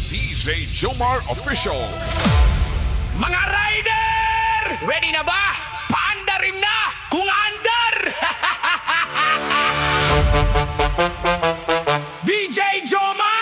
Djjoemar Official. Mga rider! Ready na ba? Paandarin na! Kung andar! DJ Djjoemar!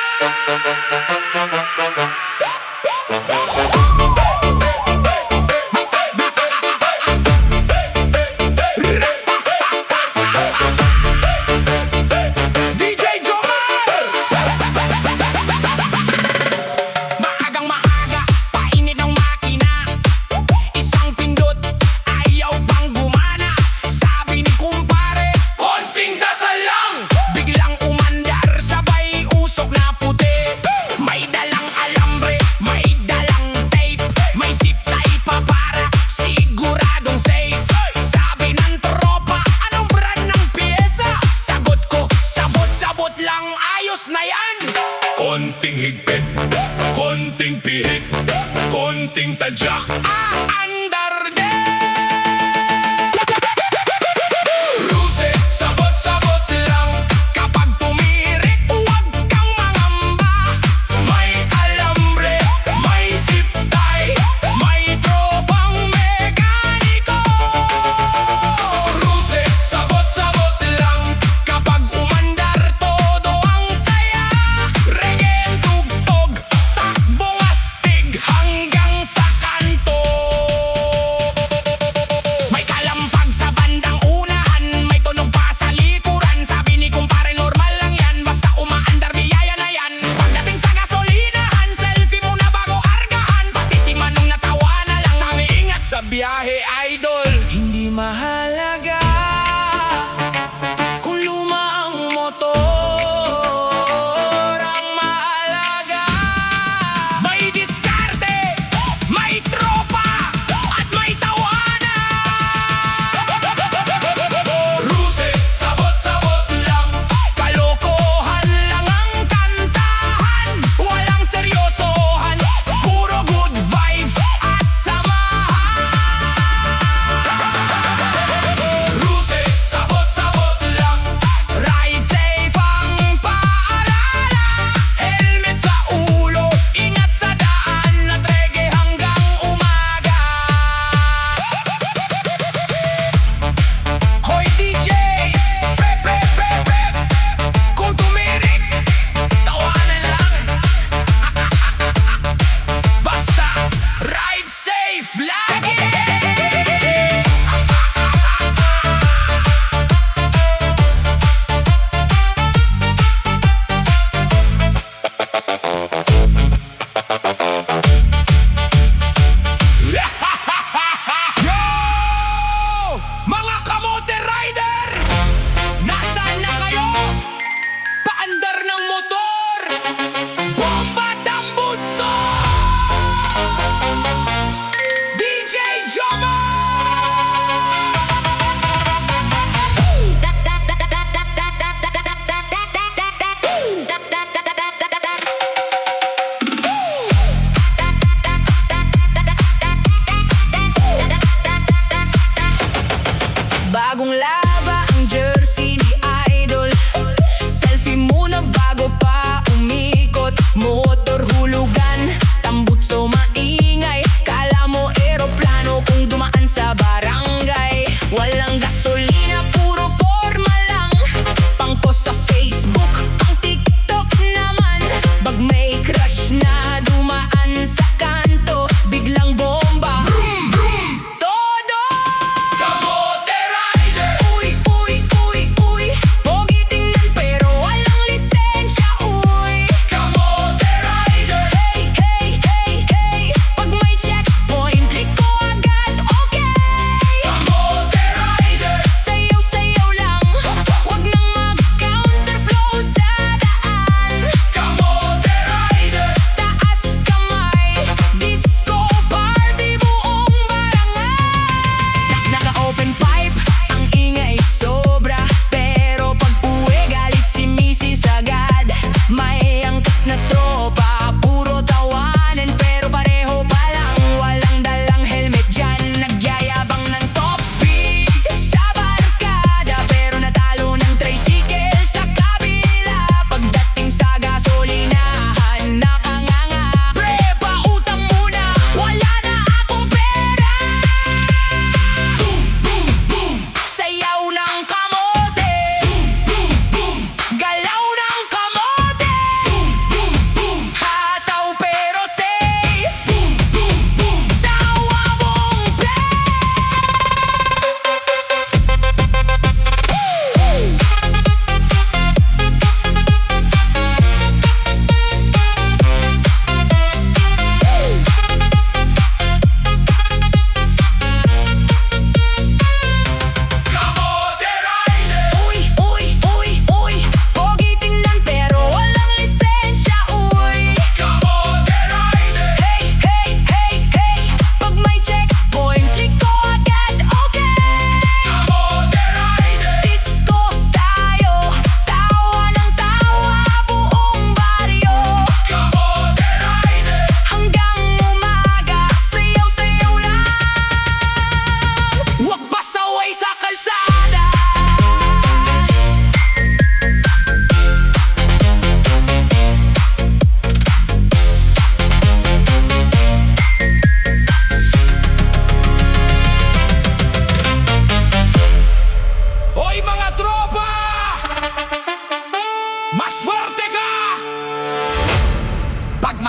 Konting higpit, konting pihit, konting tadyak, andar din! Ruse, sabot-sabot lang. Kapag tumirik, huwag kang mangamba. May alambre, may zip tie, may tropang mekaniko. Ruse, sabot-sabot lang. Kapag umandar, todo ang saya. Reggae, tugtog, takbong astig hanggang sa kanto.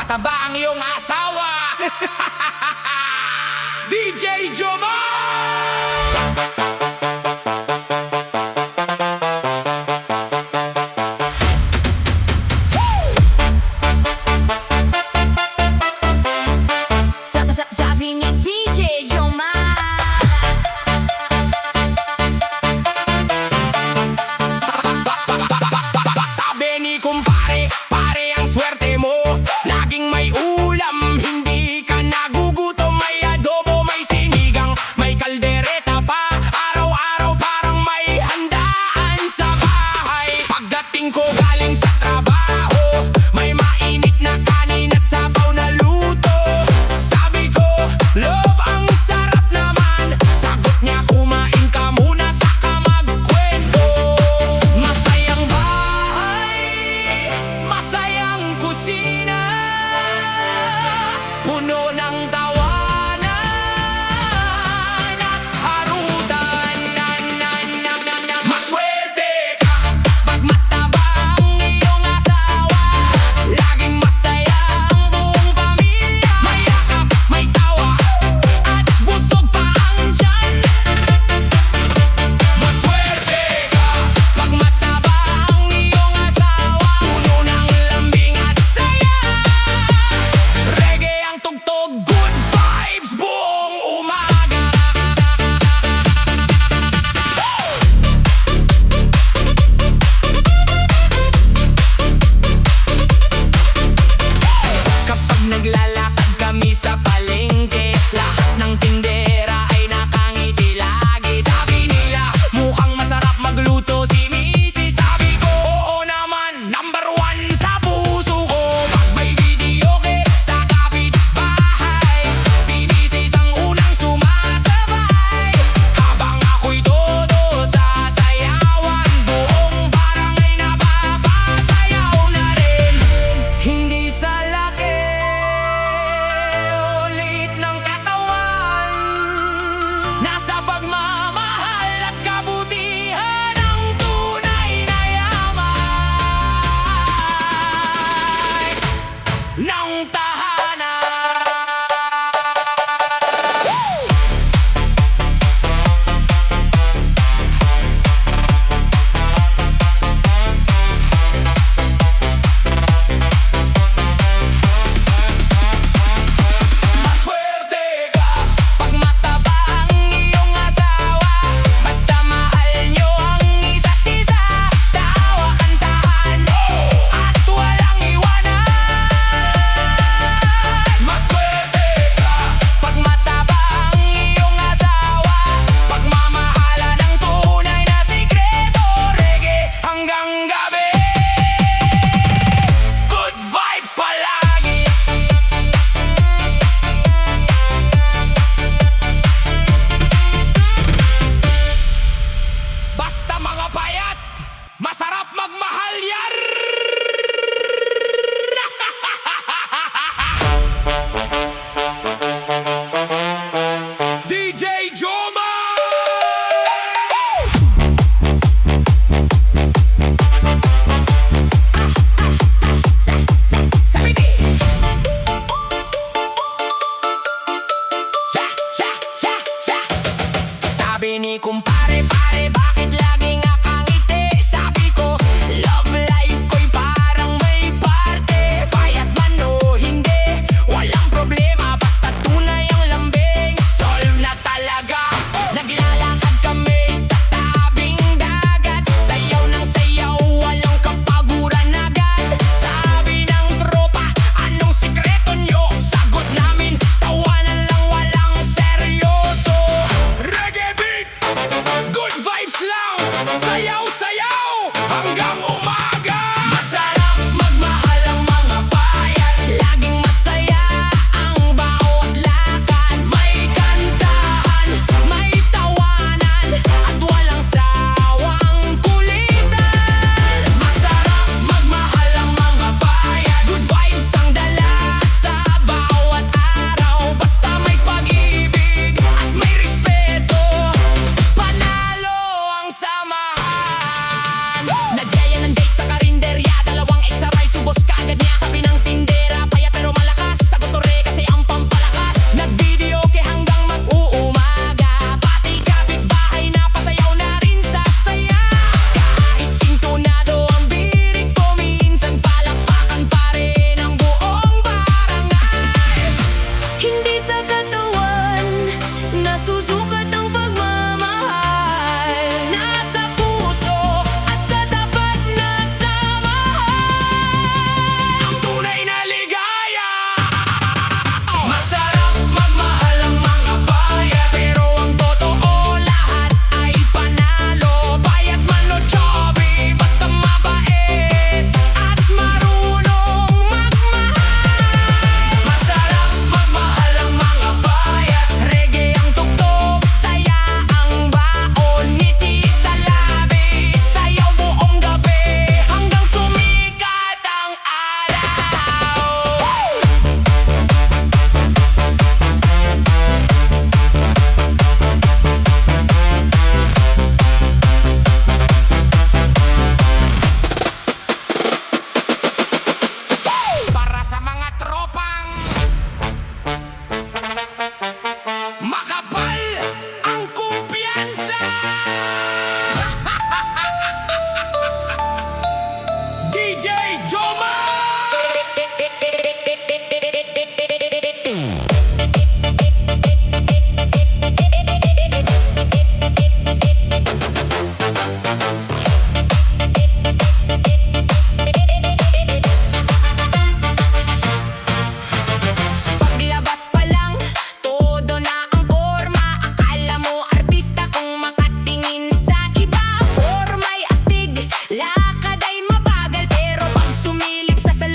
Mataba ang iyong asawa. DJ Djjoemar! Sabi ni DJ Djjoemar. Sabi ni kumpare, pare ang swerte mo. Laging may ulam, hindi ka nagugutom. May adobo, may sinigang,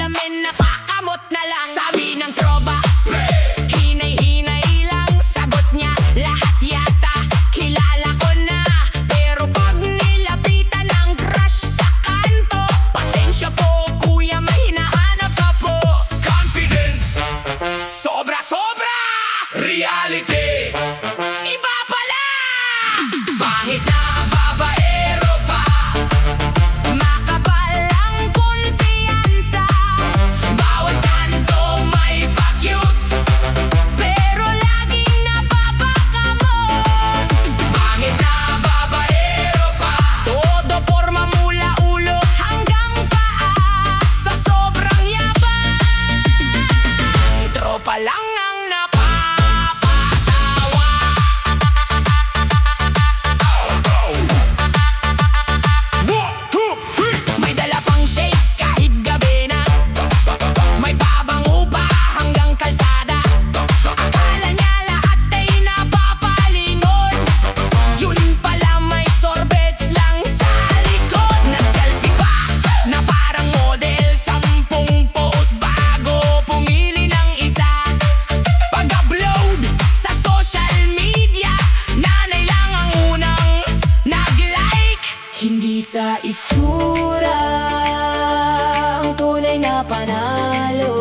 salamin, napakamot na lang. Sabi ng tropa, hinay-hinay lang. Sagot niya, lahat yata kilala ko na. Pero pag nilapitan ng crush sa kanto, pasensya po kuya, may hinahanap ka po. Confidence, sobra-sobra. Reality, Iba pala! pangit na babaero pa. Makapal ang kumpiyansa, Bawat kanto may pa-cute. pero laging napapakamot. Pangit na babaero pa. Todo forma mula ulo hanggang paa. Sa sobrang yabang, tropa lang ang napapatawa. One, two, three. May dala pang shades kahit gabi na. May pabango pa hanggang kalsada. Akala niya lahat ay napapalingon. Yun pala may sorbets lang sa likod. Nag-selfie pa na parang model. 10 post bago pumili ng isa. Pag-upload sa social media, nanay lang ang unang nag-like. Hindi sa itsura ang tunay na panalo,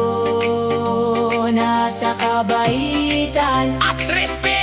nasa kabaitan at respeto.